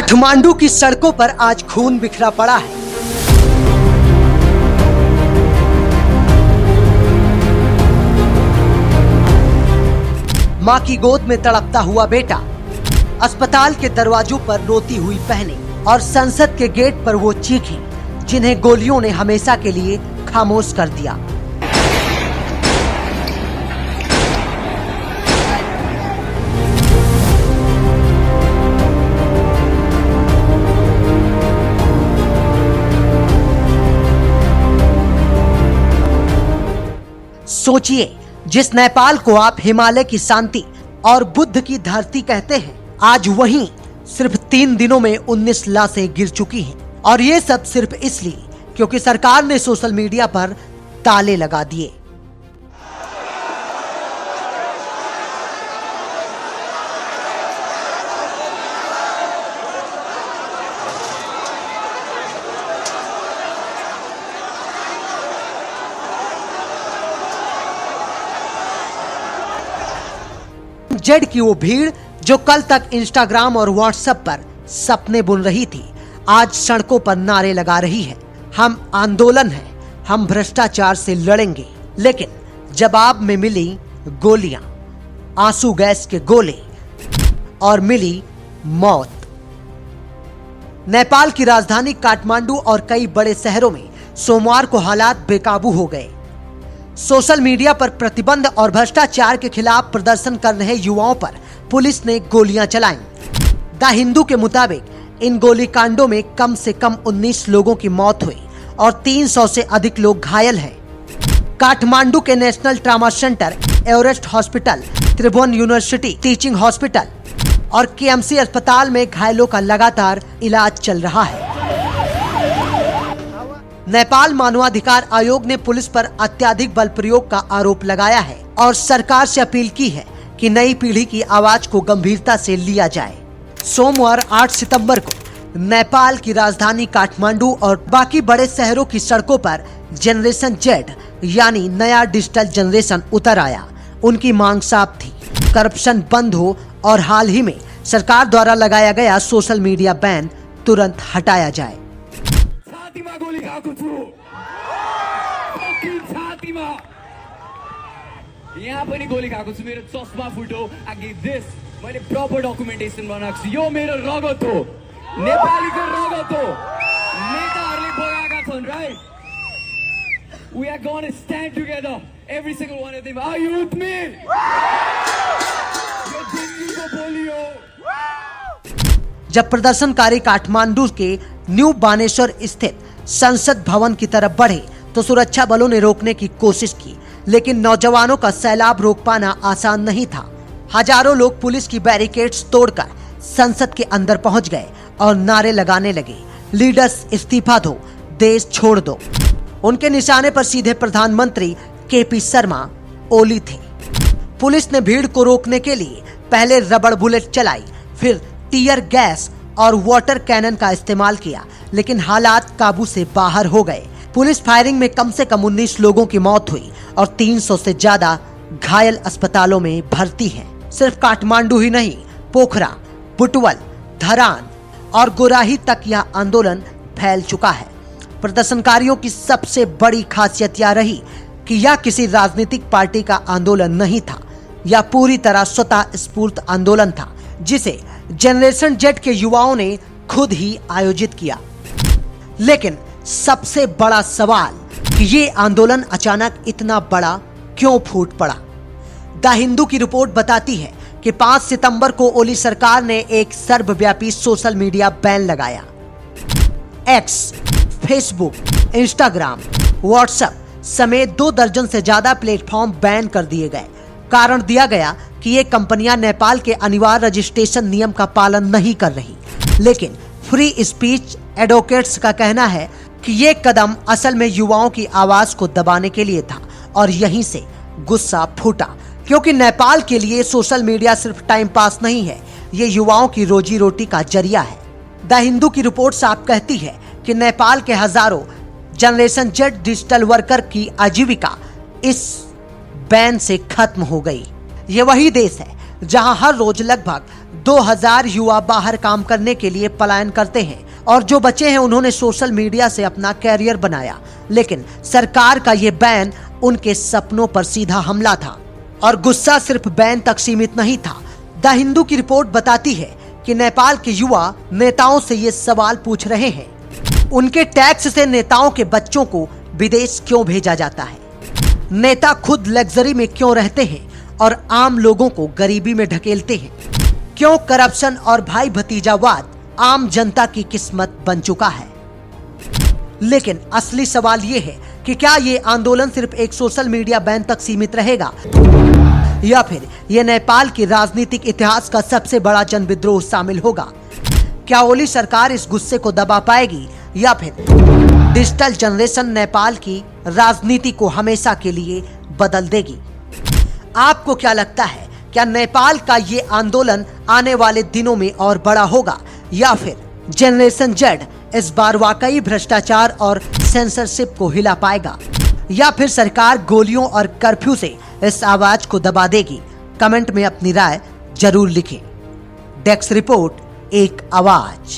काठमांडू की सड़कों पर आज खून बिखरा पड़ा है। मां की गोद में तड़पता हुआ बेटा, अस्पताल के दरवाजों पर रोती हुई बहनें और संसद के गेट पर वो चीखें जिन्हें गोलियों ने हमेशा के लिए खामोश कर दिया। सोचिए, जिस नेपाल को आप हिमालय की शांति और बुद्ध की धरती कहते हैं, आज वहीं सिर्फ 3 दिनों में 19 लाशें गिर चुकी हैं। और ये सब सिर्फ इसलिए क्योंकि सरकार ने सोशल मीडिया पर ताले लगा दिए। जेड की वो भीड़ जो कल तक इंस्टाग्राम और व्हाट्सएप पर सपने बुन रही थी, आज सड़कों पर नारे लगा रही है। हम आंदोलन हैं, हम भ्रष्टाचार से लड़ेंगे। लेकिन जवाब में मिली गोलियां, आंसू गैस के गोले और मिली मौत। नेपाल की राजधानी काठमांडू और कई बड़े शहरों में सोमवार को हालात बेकाबू हो गए। सोशल मीडिया पर प्रतिबंध और भ्रष्टाचार के खिलाफ प्रदर्शन कर रहे युवाओं पर पुलिस ने गोलियां चलाईं। द हिंदू के मुताबिक इन गोलीकांडों में कम से कम 19 लोगों की मौत हुई और 300 से अधिक लोग घायल हैं। काठमांडू के national trauma centre, Everest hospital, Tribhuvan university teaching hospital और केएमसी अस्पताल में घायलों का लगातार इलाज चल रहा है। नेपाल मानवाधिकार आयोग ने पुलिस पर अत्यधिक बल प्रयोग का आरोप लगाया है और सरकार से अपील की है कि नई पीढ़ी की आवाज को गंभीरता से लिया जाए। सोमवार 8 सितंबर को नेपाल की राजधानी काठमांडू और बाकी बड़े शहरों की सड़कों पर जनरेशन जेड यानी नया डिजिटल जनरेशन उतर आया। उनकी मांग साफ थी, करप्शन बंद हो और हाल ही में सरकार द्वारा लगाया गया सोशल मीडिया बैन तुरंत हटाया जाए। गोली खाएको छु, छातीमा यहाँ पनि गोली खाएको छु। मेरो चस्मा फुट्यो। आगे देश मैले प्रपर डकुमेन्टेसन बनाएको छु। यो मेरो रगत हो, नेपालीको रगत हो। नेताहरूले बगाएका छन्, right? We are going to stand together, every single one of them. Are you with me? यो दिल्लीको बोलियो। जब प्रदर्शनकारी काठमांडू के न्यू बानेश्वर स्थित संसद भवन की तरफ बढ़े तो सुरक्षा बलों ने रोकने की कोशिश की, लेकिन नौजवानों का सैलाब रोक पाना आसान नहीं था। हजारों लोग पुलिस की बैरिकेड्स तोड़कर संसद के अंदर पहुंच गए और नारे लगाने लगे, लीडर्स इस्तीफा दो, देश छोड़ दो। उनके निशाने पर सीधे प्रधानमंत्री केपी शर्मा ओली थे। पुलिस ने भीड़ को रोकने के लिए पहले रबड़ बुलेट चलाई, फिर टीयर गैस और वाटर कैनन का इस्तेमाल किया, लेकिन हालात काबू से बाहर हो गए। पुलिस फायरिंग में कम से कम 19 लोगों की मौत हुई और 300 से ज्यादा घायल अस्पतालों में भर्ती हैं। सिर्फ काठमांडू ही नहीं, पोखरा, बुटवल, धरान और गोराही तक यह आंदोलन फैल चुका है। प्रदर्शनकारियों की सबसे बड़ी खासियत यह रही कि यह किसी राजनीतिक पार्टी का आंदोलन नहीं था, यह पूरी तरह स्वतः स्फूर्त आंदोलन था जिसे जनरेशन जेड के युवाओं ने खुद ही आयोजित किया। लेकिन सबसे बड़ा सवाल कि ये आंदोलन अचानक इतना बड़ा क्यों फूट पड़ा। द हिंदू की रिपोर्ट बताती है कि 5 सितंबर को ओली सरकार ने एक सर्वव्यापी सोशल मीडिया बैन लगाया। एक्स, फेसबुक, इंस्टाग्राम, व्हाट्सएप समेत 2 दर्जन से ज्यादा प्लेटफॉर्म बैन कर दिए गए। कारण दिया गया कि ये कंपनियां नेपाल के अनिवार्य रजिस्ट्रेशन नियम का पालन नहीं कर रही। लेकिन फ्री स्पीच एडवोकेट्स का कहना है कि ये कदम असल में युवाओं की आवाज को दबाने के लिए था और यहीं से गुस्सा फूटा, क्योंकि नेपाल के लिए सोशल मीडिया सिर्फ टाइम पास नहीं है, ये युवाओं की रोजी रोटी का जरिया है। द हिंदू की रिपोर्ट साफ कहती है कि नेपाल के हजारों जनरेशन जेड डिजिटल वर्कर की आजीविका इस बैन से खत्म हो गई। ये वही देश है जहां हर रोज लगभग 2000 युवा बाहर काम करने के लिए पलायन करते हैं और जो बचे हैं उन्होंने सोशल मीडिया से अपना कैरियर बनाया। लेकिन सरकार का ये बैन उनके सपनों पर सीधा हमला था और गुस्सा सिर्फ बैन तक सीमित नहीं था। द हिंदू की रिपोर्ट बताती है कि नेपाल के युवा नेताओं से ये सवाल पूछ रहे हैं, उनके टैक्स से नेताओं के बच्चों को विदेश क्यों भेजा जाता है? नेता खुद लग्जरी में क्यों रहते हैं और आम लोगों को गरीबी में ढकेलते हैं? क्यों करप्शन और भाई भतीजावाद आम जनता की किस्मत बन चुका है? लेकिन असली सवाल ये है कि क्या ये आंदोलन सिर्फ एक सोशल मीडिया बैन तक सीमित रहेगा या फिर ये नेपाल के राजनीतिक इतिहास का सबसे बड़ा जन विद्रोह शामिल होगा? क्या ओली सरकार इस गुस्से को दबा पाएगी या फिर डिजिटल जनरेशन नेपाल की राजनीति को हमेशा के लिए बदल देगी? आपको क्या लगता है, क्या नेपाल का ये आंदोलन आने वाले दिनों में और बड़ा होगा या फिर जनरेशन जेड इस बार वाकई भ्रष्टाचार और सेंसरशिप को हिला पाएगा या फिर सरकार गोलियों और कर्फ्यू से इस आवाज को दबा देगी? कमेंट में अपनी राय जरूर लिखें। डेस्क रिपोर्ट, एक आवाज।